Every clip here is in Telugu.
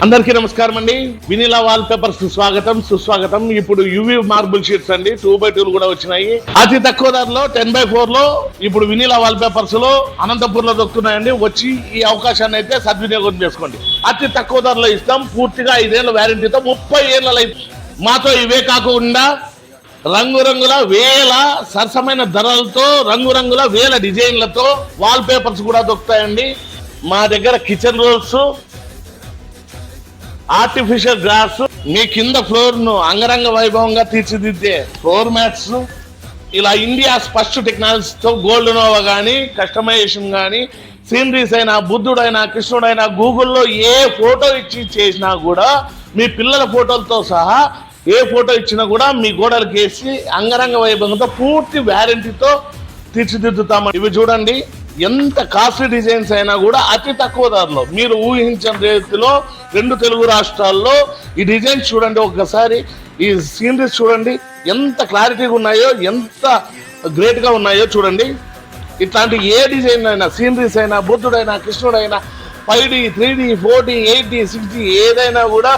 అందరికీ నమస్కారం అండి. వినిలా వాల్ పేపర్స్ స్వాగతం సుస్వాగతం. ఇప్పుడు యువి మార్బుల్ షీట్స్ అండి 2x2 కూడా వచ్చినాయి. అతి తక్కువ ధరలో 10x4 లో ఇప్పుడు వినిలా వాల్ పేపర్స్ లో అనంతపూర్ లో దొరుకుతున్నాయండి. వచ్చి ఈ అవకాశాన్ని అయితే సద్వినియోగం చేసుకోండి. అతి తక్కువ ధరలో ఇస్తాం. పూర్తిగా 5 ఏళ్ల వ్యారంటీతో 30 ఏళ్ల లైఫ్. మాతో ఇవే కాకుండా రంగురంగుల వేల సరసమైన ధరలతో రంగురంగుల వేల డిజైన్లతో వాల్ పేపర్స్ కూడా దొరుకుతాయండి. మా దగ్గర కిచెన్ రోల్స్, ఆర్టిఫిషియల్ గ్రాస్, మీ కింద ఫ్లోర్ ను అంగరంగ వైభవంగా తీర్చిదిద్దే ఫ్లోర్ మ్యాట్స్, ఇలా ఇండియా ఫస్ట్ టెక్నాలజీతో గోల్డ్ నోవా కానీ కస్టమైజేషన్ కానీ సీనరీస్ అయినా బుద్ధుడైనా కృష్ణుడైనా గూగుల్లో ఏ ఫోటో ఇచ్చి చేసినా కూడా మీ పిల్లల ఫోటోలతో సహా ఏ ఫోటో ఇచ్చినా కూడా మీ గోడలకు వేసి అంగరంగ వైభవంతో పూర్తి వ్యారంటీతో తీర్చిదిద్దుతామని. ఇవి చూడండి, ఎంత కాస్ట్లీ డిజైన్స్ అయినా కూడా అతి తక్కువ ధరలో మీరు ఊహించిన రీతిలో 2 తెలుగు రాష్ట్రాల్లో ఈ డిజైన్స్ చూడండి. ఒక్కసారి ఈ సీనరీస్ చూడండి, ఎంత క్లారిటీగా ఉన్నాయో, ఎంత గ్రేట్ గా ఉన్నాయో చూడండి. ఇట్లాంటి ఏ డిజైన్ అయినా, సీనరీస్ అయినా, బుద్ధుడైనా కృష్ణుడైనా 5D 3D 4D 8D 6D ఏదైనా కూడా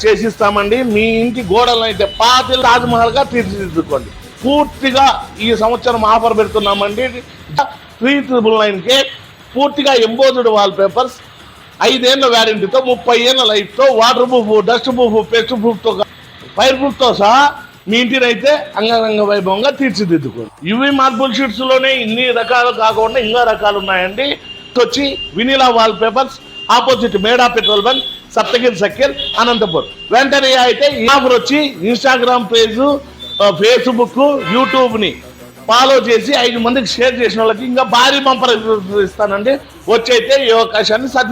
చేసిస్తామండి. మీ ఇంటి గోడలను అయితే పాతిల్ తాజ్మహల్ గా తీర్చిదిద్దుకోండి. పూర్తిగా ఈ సంవత్సరం ఆఫర్ పెడుతున్నామండి. 3999కే పూర్తిగా ఎంబోజ్డ్ వాల్ పేపర్స్ 5 ఏళ్ల వ్యారంటీతో 30 ఏళ్ల లైఫ్ తో water proof, dust proof, pest proof తో, ఫైర్ ప్రూఫ్ తో సహా మీ ఇంటిని అయితే అంగరంగ వైభవంగా తీర్చిదిద్దుకోండి. యువి మార్బుల్ షీట్స్ లోనే ఇన్ని రకాలు కాకుండా ఇంకా రకాలు ఉన్నాయండి. వచ్చి Vinila wallpapers, opposite Meda petrol bunk, Saptagiri circle, Anantapur. వెంటనే అయితే ఈ ఆఫర్ వచ్చి ఇన్స్టాగ్రామ్ పేజ్, ఫేస్బుక్, యూట్యూబ్ ని ఫాలో చేసి 5 మందికి షేర్ చేసిన వాళ్ళకి ఇంకా భారీ బంపర్ ఇస్తానండి. వచ్చి అయితే ఈ అవకాశాన్ని